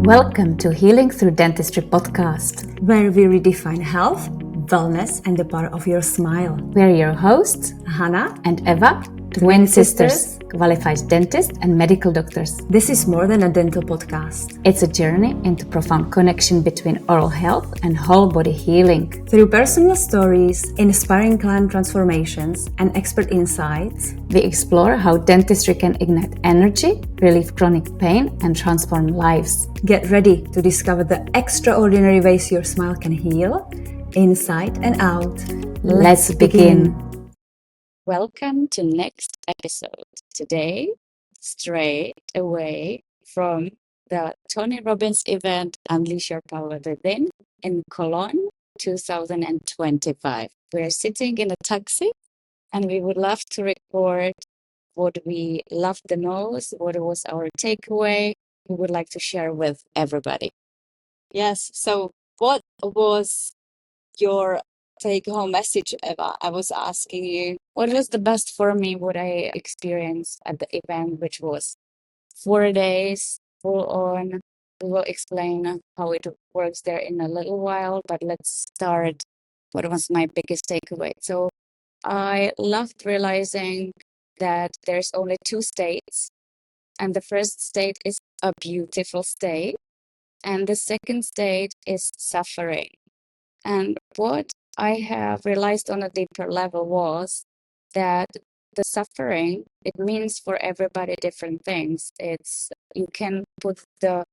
Welcome to Healing Through Dentistry podcast, where we redefine health, wellness, and the power of your smile. We're your hosts, Hana and Eva, twin sisters, qualified dentists and medical doctors. This is more than a dental podcast. It's a journey into profound connection between oral health and whole body healing. Through personal stories, inspiring client transformations, and expert insights, we explore how dentistry can ignite energy, relieve chronic pain, and transform lives. Get ready to discover the extraordinary ways your smile can heal, inside and out. Let's begin. Welcome to next episode. Today, straight away from the Tony Robbins event, Unleash Your Power Within in Cologne, 2025. We're sitting in a taxi and we would love to record what we loved the most, what was our takeaway, we would like to share with everybody. Yes. So what was your take-home message, Eva? I was asking you. What was the best for me, what I experienced at the event, which was 4 days full on. We will explain how it works there in a little while, but let's start. What was my biggest takeaway? So I loved realizing that there's only two states, and the first state is a beautiful state, and the second state is suffering. And what I have realized on a deeper level was that the suffering, it means for everybody different things. It's, you can put the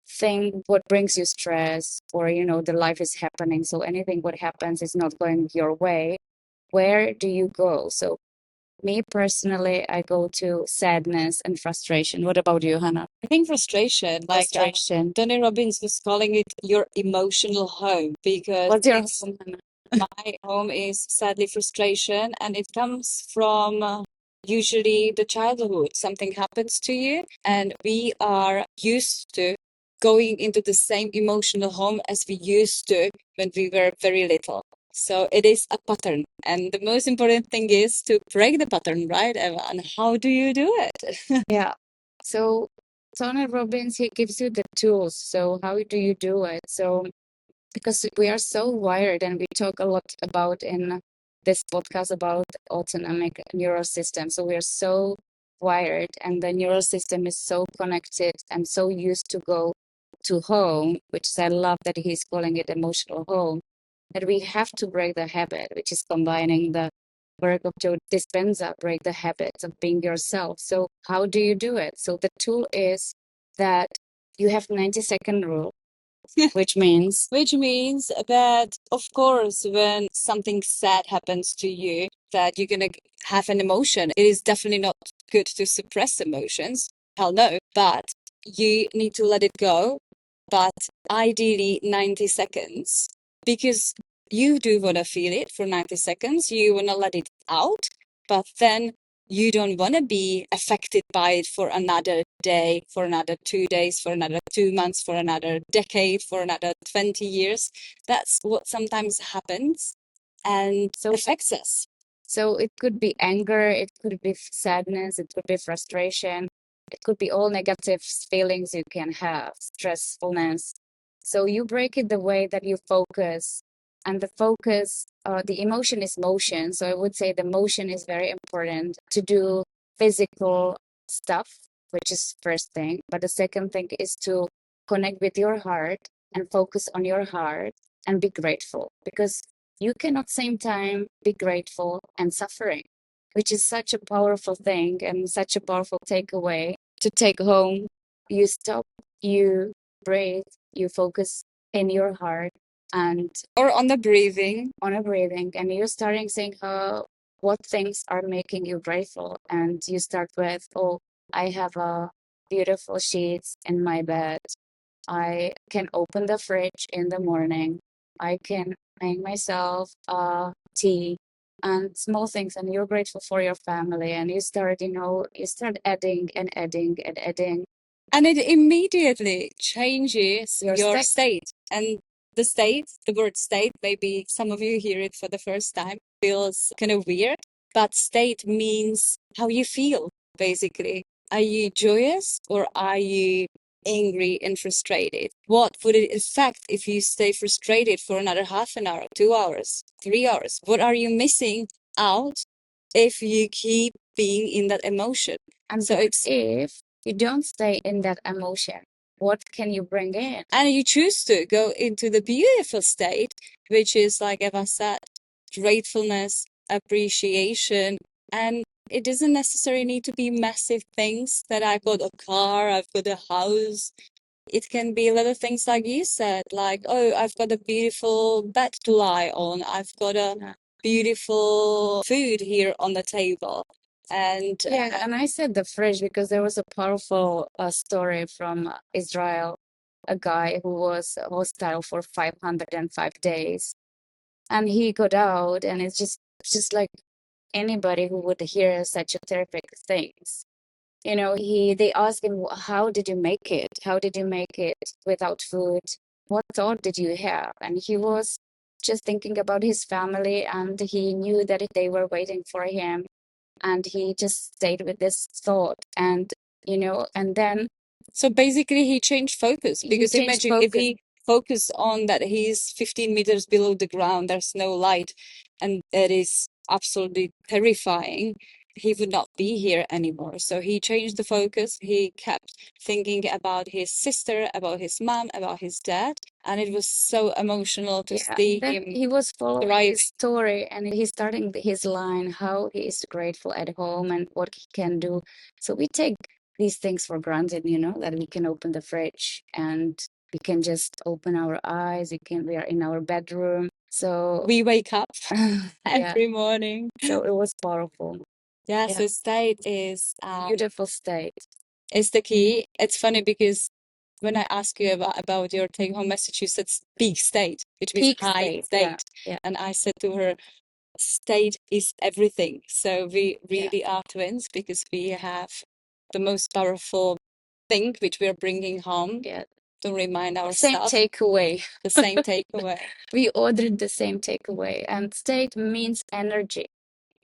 thing what brings you stress, or the life is happening, so anything what happens is not going your way. Where do you go? So me personally, I go to sadness and frustration. What about you, Hannah? I think frustration. Frustration. Tony Robbins was calling it your emotional home, because What's your home, Hannah? my home is sadly frustration, and it comes from usually the childhood. Something happens to you, and we are used to going into the same emotional home as we used to when we were very little. So it is a pattern, and the most important thing is to break the pattern, right, Eva? And how do you do it? Yeah. So Tony Robbins, he gives you the tools. So how do you do it? So because we are so wired, and we talk a lot about in this podcast about autonomic neural system. So we are so wired, and the neural system is so connected and so used to go to home, which I love that he's calling it emotional home, that we have to break the habit, which is combining the work of Joe Dispenza, break the habits of being yourself. So how do you do it? So the tool is that you have 90-second rule, which means that, of course, when something sad happens to you, that you're going to have an emotion. It is definitely not good to suppress emotions. Hell no. But you need to let it go. But ideally 90 seconds, because you do want to feel it for 90 seconds. You want to let it out, but then you don't want to be affected by it for another day, for another 2 days, for another 2 months, for another decade, for another 20 years. That's what sometimes happens and so affects us. So it could be anger, it could be sadness, it could be frustration, it could be all negative feelings you can have, stressfulness. So you break it the way that you focus, and the focus, the emotion is motion. So I would say the motion is very important to do physical stuff, which is first thing. But the second thing is to connect with your heart and focus on your heart and be grateful, because you cannot same time be grateful and suffering, which is such a powerful thing and such a powerful takeaway to take home. You stop, you breathe, you focus in your heart and Or on the breathing. and you're starting saying what things are making you grateful, and you start with, oh, I have a beautiful sheets in my bed, I can open the fridge in the morning, I can make myself tea, and small things, and you're grateful for your family, and you start adding and adding and adding, And it immediately changes Your your state. state. And the word state, maybe some of you hear it for the first time, feels kind of weird, but state means how you feel, basically. Are you joyous, or are you angry and frustrated. What would it affect if you stay frustrated for another half an hour, 2 hours, 3 hours? What are you missing out if you keep being in that emotion? And So it's if you don't stay in that emotion, what can you bring in? and you choose to go into the beautiful state, which is, like Eva said, gratefulness, appreciation, and it doesn't necessarily need to be massive things that I've got a car, I've got a house. It can be little things like you said, like, oh, I've got a beautiful bed to lie on. I've got a beautiful food here on the table. And Yeah, and I said the fridge because there was a powerful story from Israel, a guy who was hostile for 505 days, and he got out, and it's just like anybody who would hear such a terrific things. You know, they asked him, how did you make it? How did you make it without food? What thought did you have? And he was just thinking about his family, and he knew that they were waiting for him, and he just stayed with this thought. And and then so basically he changed focus, he because changed imagine if focus. he focused on that he's 15 meters below the ground, there's no light, and it is absolutely terrifying, he would not be here anymore. So he changed the focus. He kept thinking about his sister, about his mom, about his dad, and it was so emotional to see Then him he was following thriving. his story, and he's starting his line how he is grateful at home and what he can do. So we take these things for granted, that we can open the fridge and we can just open our eyes. We are in our bedroom. So We wake up yeah, every morning. so it was powerful. Yeah, Yeah. so state is Beautiful state. is the key. It's funny because when I ask you about your take-home message, you said peak state, which means Peak high state, state. yeah. And I said to her, state is everything. So we really are twins, because we have the most powerful thing which we're bringing home to remind Same ourselves. takeaway. The same takeaway. We ordered the same takeaway, and state means energy.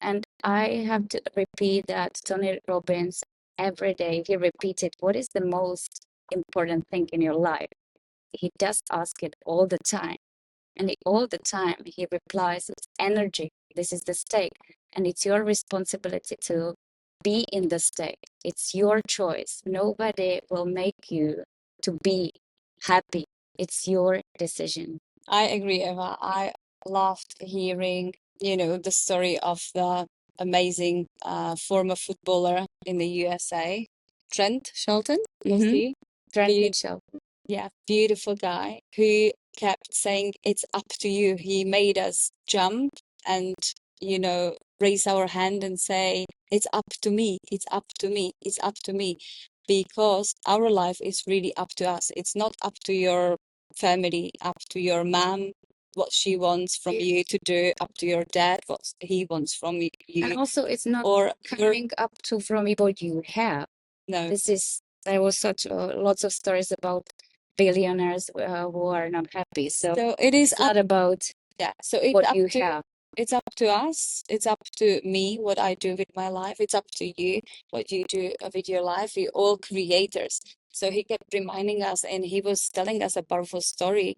And I have to repeat that Tony Robbins every day. He repeated, what is the most important thing in your life? He does ask it all the time. And all the time he replies, it's energy. This is the state. And it's your responsibility to be in the state. It's your choice. Nobody will make you to be happy. It's your decision. I agree, Eva. I loved hearing, the story of the amazing former footballer in the USA, Trent Shelton. Is he? Trent Shelton. Yeah, beautiful guy who kept saying, it's up to you. He made us jump and, raise our hand and say, it's up to me, it's up to me, it's up to me. Because our life is really up to us. It's not up to your family, up to your mom, what she wants from you to do, up to your dad, what he wants from you. And also, it's not or coming up to from what you have. No. There was such lots of stories about billionaires who are not happy. So it is it's not about so it's what up you to have. It's up to us. It's up to me, what I do with my life. It's up to you, what you do with your life. We're all creators. So he kept reminding us, and he was telling us a powerful story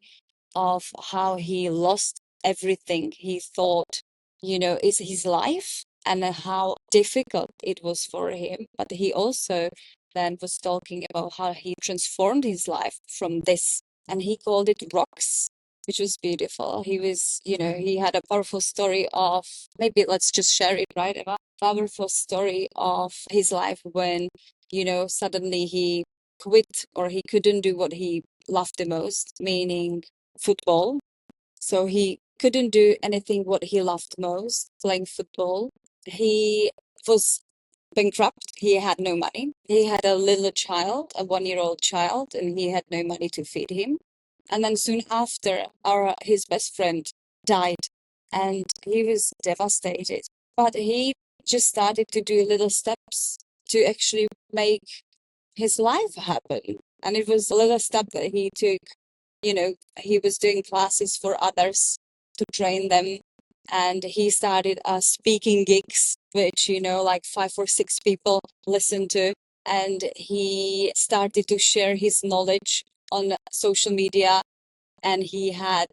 of how he lost everything he thought, is his life, and how difficult it was for him. But he also then was talking about how he transformed his life from this, and he called it rocks, which was beautiful. He was, he had a powerful story of, maybe let's just share it, right, Eva? Powerful story of his life when, suddenly he quit, or he couldn't do what he loved the most, meaning football. So he couldn't do anything what he loved most, playing football. He was bankrupt. He had no money. He had a little child, a 1-year-old child, and he had no money to feed him. And then soon after, his best friend died, and he was devastated. But he just started to do little steps to actually make his life happen. And it was a little step that he took. He was doing classes for others to train them. And he started speaking gigs, which, like 5 or 6 people listened to. and he started to share his knowledge on social media, and he had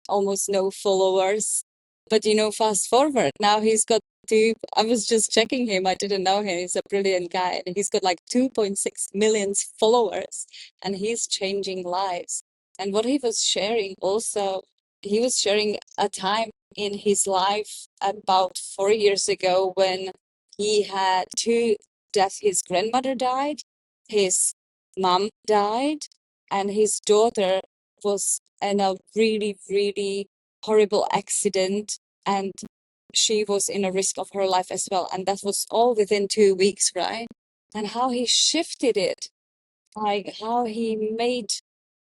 almost no followers. But fast forward, now he's got I was just checking him, I didn't know him, he's a brilliant guy, and he's got like 2.6 million followers, and he's changing lives. And what he was sharing also, he was sharing a time in his life about 4 years ago when he had two deaths. His grandmother died, his mom died, and his daughter was in a really, really horrible accident, and she was in a risk of her life as well. And that was all within 2 weeks, right? And how he shifted it, like how he made,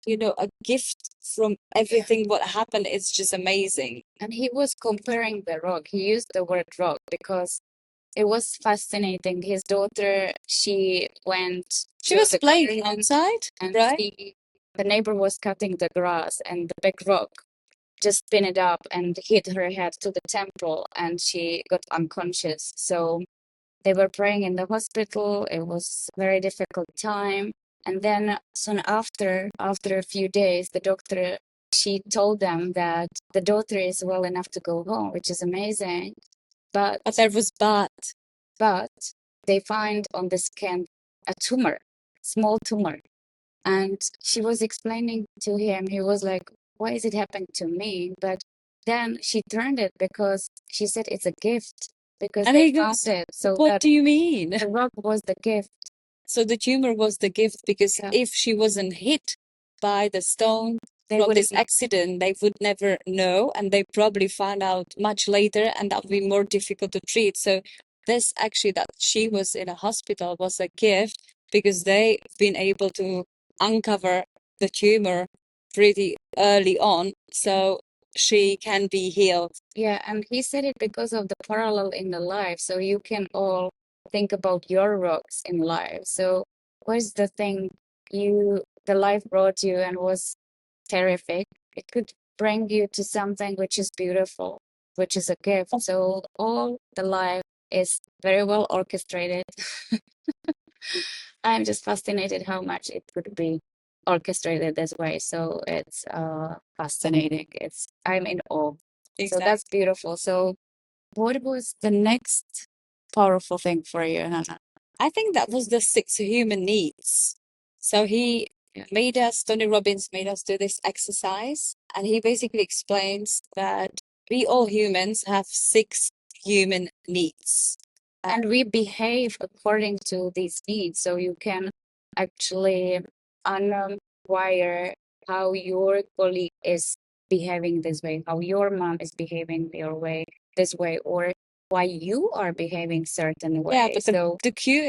a gift from everything what happened. It's just amazing. And he was comparing the rock. He used the word rock because it was fascinating. His daughter, she She to was the playing garden, outside, and right? the neighbor was cutting the grass, and the big rock just pinned it up and hit her head to the temple, and she got unconscious. So they were praying in the hospital. It was a very difficult time. And then soon after a few days, the doctor, she told them that the daughter is well enough to go home, which is amazing. But But there was but they find on the scan a tumor, small tumor. And she was explaining to him, he was like, why is it happening to me? But then she turned it because she said it's a gift because and they he found goes, it. So what that do you mean? the rock was the gift. So the tumor was the gift, because Yeah. if she wasn't hit by the stone They from would this accident, they would never know, and they probably found out much later, and that would be more difficult to treat. So this actually, that she was in a hospital, was a gift, because they've been able to uncover the tumor pretty early on, so she can be healed. Yeah, and he said it because of the parallel in the life. So you can all think about your rocks in life. So what's the thing the life brought you and was terrific? It could bring you to something which is beautiful, which is a gift. So all the life is very well orchestrated. I'm just fascinated how much it could be orchestrated this way. So it's fascinating. I'm in awe. So that's beautiful. So what was the next powerful thing for you, Hannah? I think that was the 6 human needs. So Tony Robbins made us do this exercise, and he basically explains that we all humans have 6 human needs. And we behave according to these needs. So you can actually unwire how your colleague is behaving this way, how your mom is behaving this way, or why you are behaving certain way. Yeah, but the key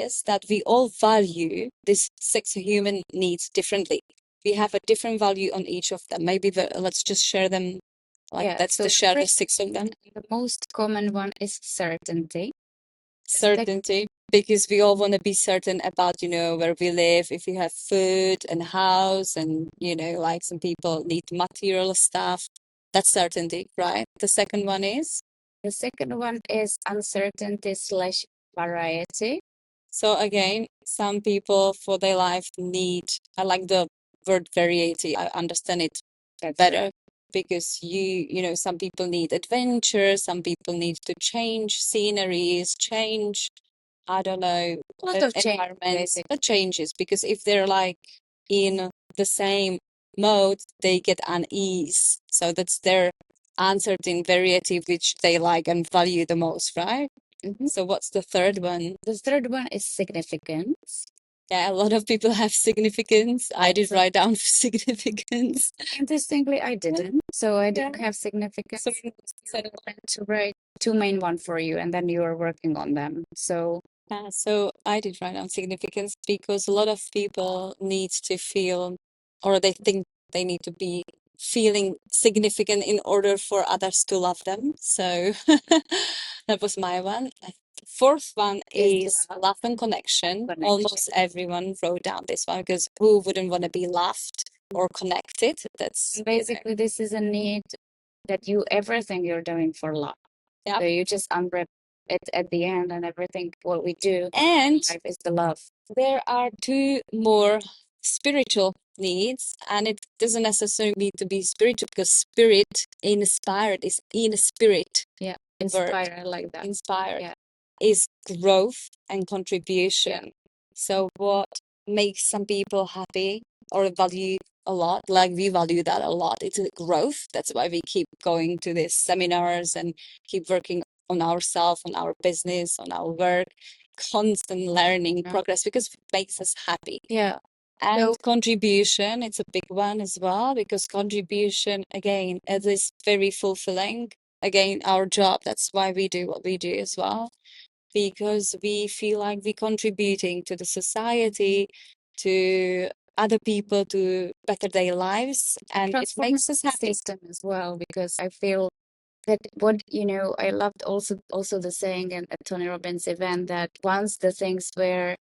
is that we all value these 6 human needs differently. We have a different value on each of them. Maybe let's just share them. Share the 6 of them. The most common one is certainty. Certainty, because we all want to be certain about, where we live, if we have food and house, and, like some people need material stuff. That's certainty, right? The second one is? The second one is uncertainty/variety. So again, some people for their life I like the word variety. I understand it better, because some people need adventure, some people need to change sceneries, I don't know, A lot of environments, changes, because if they're like in the same mode, they get unease. So that's their uncertain variety, which they like and value the most, right? So what's the third one? The third one is significance. Yeah, a lot of people have significance. I did write down significance. Interestingly, I didn't. So I didn't have significance. So I went to write 2 main one for you, and then you are working on them. So so I did write down significance, because a lot of people need to feel, or they think they need to be feeling significant in order for others to love them. So that was my one. Fourth one is love and connection. Almost everyone wrote down this one, because who wouldn't want to be loved or connected? That's basically, this is a need that everything you're doing for love. Yeah. So you just unwrap at the end, and everything what we do And life is the love. there are two more spiritual needs, and it doesn't necessarily need to be spiritual, because spirit inspired is in spirit. Yeah, Word. inspire, I like that. Inspired Yeah. is growth and contribution. So what makes some people happy or value a lot, like we value that a lot, it's a growth. That's why we keep going to these seminars and keep working on ourselves, on our business, on our work, constant learning, Yeah. progress, because it makes us happy. Yeah. And So- contribution, it's a big one as well, because contribution, again, it is very fulfilling. Again, our job, that's why we do what we do as well, because we feel like we're contributing to the society, to other people, to better their lives, and it makes us happy. System as well, because I feel that what I loved also the saying at Tony Robbins event, that once the things were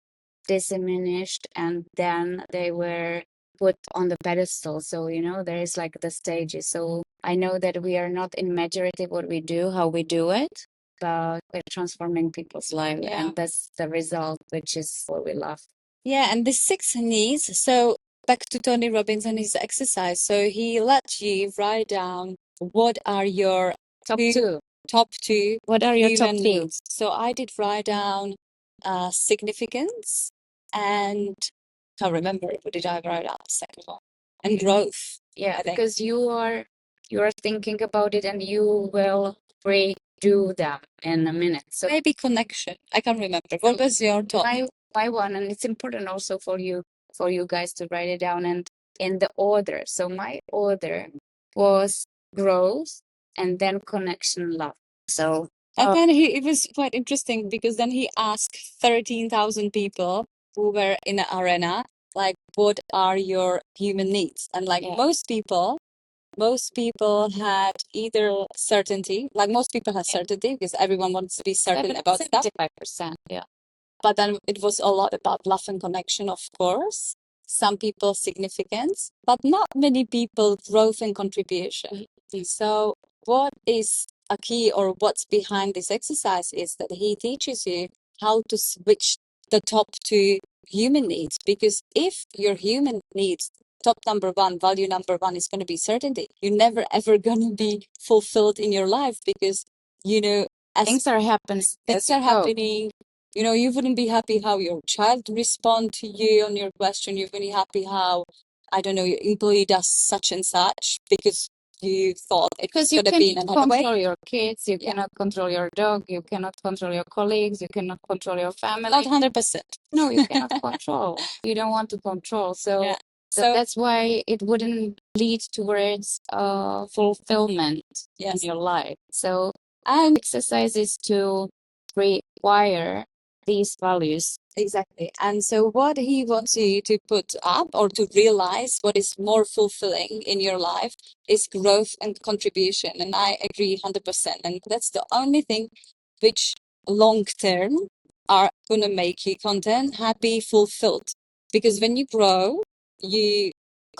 diminished and then they were put on the pedestal. So there is like the stages. So I know that we are not in majority what we do, how we do it, but we're transforming people's life, Yeah. and that's the result, which is what we love. Yeah, and the 6 needs. So back to Tony Robbins and his exercise. So he let you write down what are your Top two- two. top two What are your top human two? needs. So I did write down significance and can't remember, what did I write down? The second one. And growth. Yeah, I think. because you are thinking about it and you will redo them in a minute. So Maybe connection. I can't remember. What was your top? my one, and it's important also for you guys to write it down and in the order. So my order was growth and then connection, love. So And then it was quite interesting, because then he asked 13,000 people who were in the arena, like, what are your human needs? And like Yeah. most people had either certainty, like most people had certainty, because everyone wants to be certain about stuff. 75%. Yeah. But then it was a lot about love and connection, of course. Some people significance, but not many people growth and contribution. So what is a key, or what's behind this exercise, is that he teaches you how to switch the top two human needs. Because if your human needs, top number one, value number one is going to be certainty, you're never ever going to be fulfilled in your life, because as Things are happening. things are happening, you wouldn't be happy how your child respond to you on your question. You wouldn't be happy how, I don't know, your employee does such and such, because you thought it was going to be in another way. Control your kids, you cannot control your dog, you cannot control your colleagues, you cannot control your family. Not 100%. No, you cannot control. You don't want to control. So, Yeah. so that's why it wouldn't lead towards fulfillment in your life. So, and exercise is to rewire these values. Exactly. And so what he wants you to put up, or to realize what is more fulfilling in your life, is growth and contribution. And I agree 100%. And that's the only thing which long term are going to make you content, happy, fulfilled. Because when you grow, you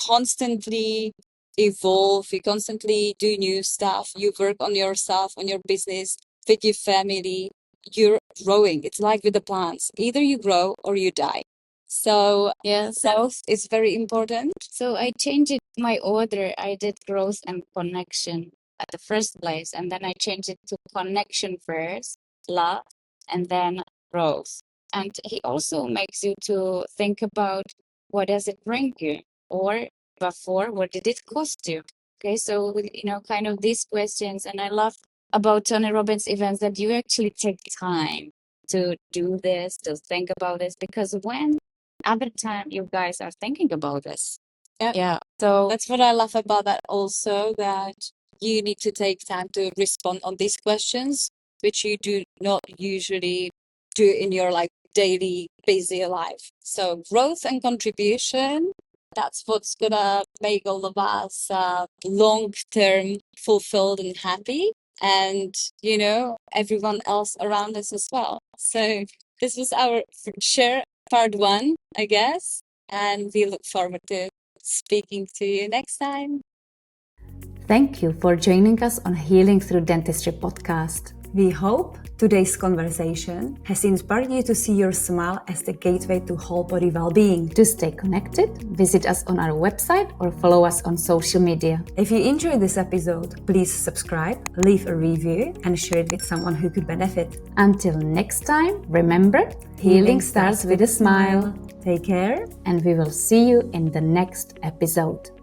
constantly evolve, you constantly do new stuff, you work on yourself, on your business, with your family, you're growing. It's like with the plants. Either you grow or you die. So Yes. growth is very important. So I changed it, my order. I did growth and connection at the first place, and then I changed it to connection first, love, and then growth. And he also makes you to think about what does it bring you, or before, what did it cost you? Okay, so kind of these questions, and I love about Tony Robbins events that you actually take time to do this, to think about this, because when other time you guys are thinking about this. Yeah. So That's what I love about that also, that you need to take time to respond on these questions, which you do not usually do in your daily busy life. So growth and contribution, that's what's gonna make all of us long-term fulfilled and happy, and everyone else around us as well. So this was our share part 1, I guess, and we look forward to speaking to you next time. Thank you for joining us on Healing Through Dentistry podcast. We hope today's conversation has inspired you to see your smile as the gateway to whole body well-being. To stay connected, visit us on our website or follow us on social media. If you enjoyed this episode, please subscribe, leave a review, and share it with someone who could benefit. Until next time, remember, healing starts with a smile. Take care. And we will see you in the next episode.